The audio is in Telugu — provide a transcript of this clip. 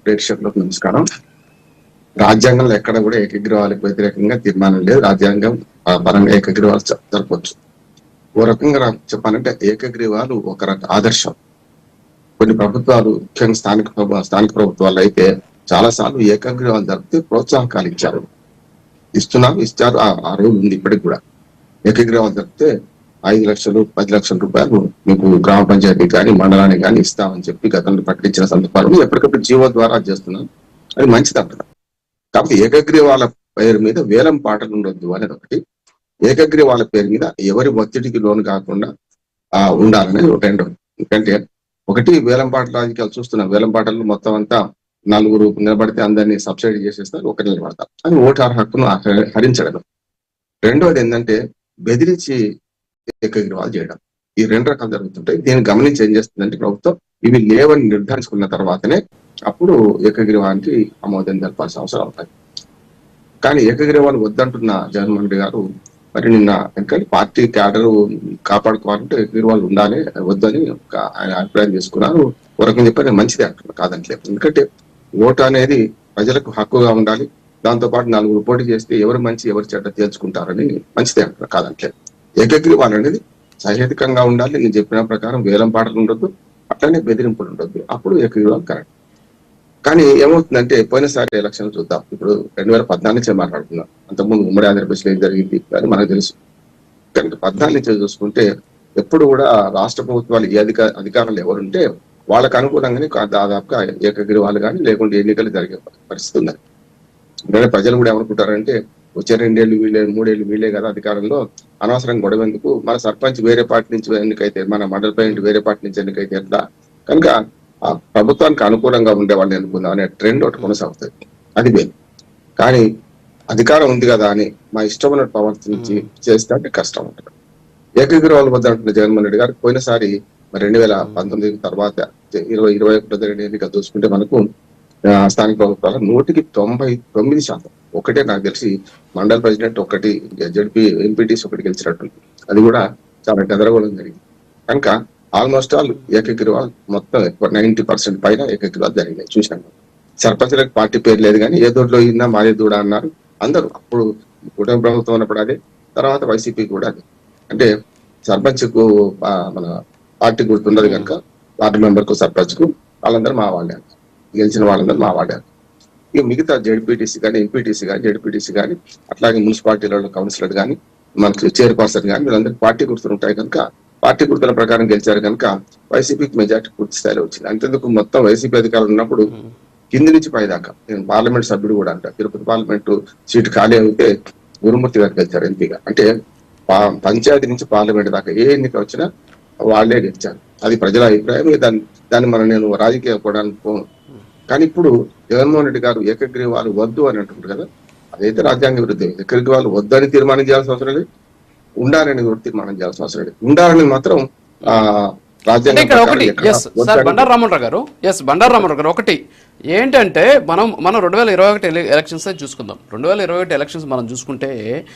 ప్రేక్షకులకు నమస్కారం. రాజ్యాంగంలో ఎక్కడ కూడా ఏకగ్రీవాలకు వ్యతిరేకంగా తీర్మానం లేదు. రాజ్యాంగం పరంగా ఏకగ్రీవాలు జరపవచ్చు. ఓ రకంగా చెప్పాలంటే ఏకగ్రీవాలు ఒక ఆదర్శం. కొన్ని ప్రభుత్వాలు, ముఖ్యంగా స్థానిక ప్రభుత్వాలు అయితే చాలా సార్లు ఏకగ్రీవాలు జరిపితే ప్రోత్సాహకాలు ఇచ్చారు, ఇస్తారు. ఆ రోజు ఉంది ఇప్పటికి కూడా. ఏకగ్రీవాలు జరిపితే 5 లక్షలు 10 లక్షల రూపాయలు మీకు గ్రామ పంచాయతీ కానీ మండలానికి కానీ ఇస్తామని చెప్పి గతంలో ప్రకటించిన సందర్భాలు ఎప్పటికప్పుడు జీవో ద్వారా చేస్తున్నాం. అది మంచిది అంటున్నాం. కాబట్టి ఏకగ్రీవాల పేరు మీద వేలం పాటలు ఉండొద్దు అనేది ఒకటి. ఏకగ్రీవాల పేరు మీద ఎవరి ఒత్తిడికి లోను కాకుండా ఉండాలనేది రెండోది. ఎందుకంటే ఒకటి, వేలం పాటల రాజకీయాలు చూస్తున్నాం. వేలం పాటలు మొత్తం అంతా 4 నిలబడితే అందరినీ సబ్సిడీ చేసేస్తారు, ఒకటి నిలబడతారు అని ఓటార్ హక్కును హరించడం. రెండోది ఏంటంటే బెదిరించి ఏకగ్రీవాలు చేయడం. ఈ 2 రకాలు జరుగుతుంటాయి. దీన్ని గమనించి ఏం చేస్తుందంటే ప్రభుత్వం ఇవి లేవని నిర్ధారించుకున్న తర్వాతనే అప్పుడు ఏకగ్రీవానికి ఆమోదం తెలపాల్సిన అవసరం ఉంటుంది. కానీ ఏకగ్రీవాలు వద్దంటున్న జగన్మోహన్ రెడ్డి గారు మరి నిన్న ఎందుకంటే పార్టీ క్యాడర్ కాపాడుకోవాలంటే ఏకగ్రీవాలు ఉండాలి, వద్దని ఆయన అభిప్రాయం చేసుకున్నారు. ఒక రకంగా చెప్పి మంచిదే అంటున్నారు, కాదంటలేదు. ఎందుకంటే ఓటు అనేది ప్రజలకు హక్కుగా ఉండాలి. దాంతో పాటు 4 పోటీ చేస్తే ఎవరు మంచి ఎవరు చెడ్డ తేల్చుకుంటారని మంచిదే అంటున్నారు, కాదంటలేదు. ఏకగ్రీవాలు అనేది సహేతుకంగా ఉండాలి. నేను చెప్పిన ప్రకారం వేలం పాటలు ఉండొద్దు, అట్లనే బెదిరింపులు ఉండొద్దు. అప్పుడు ఏకగ్రీవాలు కరెక్ట్. కానీ ఏమవుతుందంటే పోయినసారి ఎలక్షన్ చూద్దాం. ఇప్పుడు 2014 నుంచే మాట్లాడుతున్నాం. అంతకుముందు ఉమ్మడి ఆంధ్రప్రదేశ్లో ఏం జరిగింది అని మనకు తెలుసు. 2014 నుంచి చూసుకుంటే ఎప్పుడు కూడా రాష్ట్ర ప్రభుత్వాలు ఏ అధికారులు ఎవరుంటే వాళ్ళకు అనుకూలంగానే దాదాపుగా ఏకగ్రీవాలు కానీ లేకుంటే ఎన్నికలు జరిగే పరిస్థితి ఉంది. ఎందుకంటే ప్రజలు కూడా ఏమనుకుంటారంటే వచ్చే 2 ఏళ్ళు వీళ్ళే, 3 ఏళ్ళు వీళ్ళే కదా అధికారంలో, అనవసరం గొడవ ఎందుకు, మన సర్పంచ్ వేరే పార్టీ నుంచి ఎన్నికైతే, మన మండల ప్రెసిడెంట్ వేరే పార్టీ నుంచి ఎన్నికైతే ఎట్లా, కనుక ఆ ప్రభుత్వానికి అనుకూలంగా ఉండే వాళ్ళని ఎన్నుకుందాం అనే ట్రెండ్ ఒకటి కొనసాగుతుంది. అది వేరు. కానీ అధికారం ఉంది కదా అని మా ఇష్టం ఉన్నట్టు ప్రవర్తించి చేస్తే అంటే కష్టం ఉంటుంది. ఏకగ్రీవాలు వద్ద అంటున్న జగన్మోహన్ రెడ్డి గారు పోయినసారి 2019 తర్వాత 2021 ఎన్నికలు చూసుకుంటే మనకు స్థానిక ప్రభుత్వాలు 199%, ఒకటే నాకు తెలిసి మండల ప్రెసిడెంట్ ఒకటి, జడ్పీ ఎంపీటీస్ ఒకటి గెలిచినట్టు, అది కూడా చాలా గందరగోళం జరిగింది. కనుక ఆల్మోస్ట్ ఆల్ ఏకగ్రీవాలు మొత్తం 90% పైన ఏకగ్రీవాలు జరిగినాయి చూశాను. సర్పంచ్లకు పార్టీ పేరు లేదు కానీ ఏ దూడలో ఇన్నా మాదే దూడ అన్నారు అందరూ. అప్పుడు కూటమి ప్రభుత్వం ఉన్నప్పుడు అదే, తర్వాత వైసీపీ కూడా అదే. అంటే సర్పంచ్ కు మన పార్టీ గుర్తున్నది కనుక వార్డు మెంబర్ కు సర్పంచ్ కు వాళ్ళందరూ మా వాళ్ళే, గెలిచిన వాళ్ళందరూ మా వాళ్ళే. ఇక మిగతా జడ్పీటీసీ కానీ ఎంపీటీసీ కానీ జడ్పీటీసీ కానీ అట్లాగే మున్సిపాలిటీలలో కౌన్సిలర్ కానీ మనకు చైర్పర్సన్ కానీ వీళ్ళందరికీ పార్టీ గుర్తులు ఉంటాయి కనుక పార్టీ గుర్తుల ప్రకారం గెలిచారు కనుక వైసీపీకి మెజార్టీ పూర్తి స్థాయిలో వచ్చింది. అంతేందుకు మొత్తం వైసీపీ అధికారులు ఉన్నప్పుడు కింది నుంచి పై దాకా, నేను పార్లమెంట్ సభ్యుడు కూడా అంట, తిరుపతి పార్లమెంటు సీటు ఖాళీ అయితే గురుమూర్తి గారు గెలిచారు ఎంపీగా. అంటే పంచాయతీ నుంచి పార్లమెంట్ దాకా ఏ ఎన్నిక వచ్చినా వాళ్లే గెలిచారు. అది ప్రజల అభిప్రాయం. దాన్ని నేను రాజకీయ పోవడానికి పోను. కానీ ఇప్పుడు జగన్మోహన్ రెడ్డి గారు ఏకగ్రీవాలు వద్దు అని అంటుంటారు కదా, అదైతే రాజ్యాంగ విరుద్ధం. ఏకగ్రీవాలు వద్దని తీర్మానం చేయాల్సిన అవసరం లేదు, ఉండాలని కూడా తీర్మానం చేయాల్సిన అవసరం లేదు. ఉండాలని మాత్రం బండారు రామరావు గారు ఒకటి ఏంటంటే మనం 2021 ఎలక్షన్స్ చూసుకుందాం. 2021 ఎలక్షన్స్ మనం చూసుకుంటే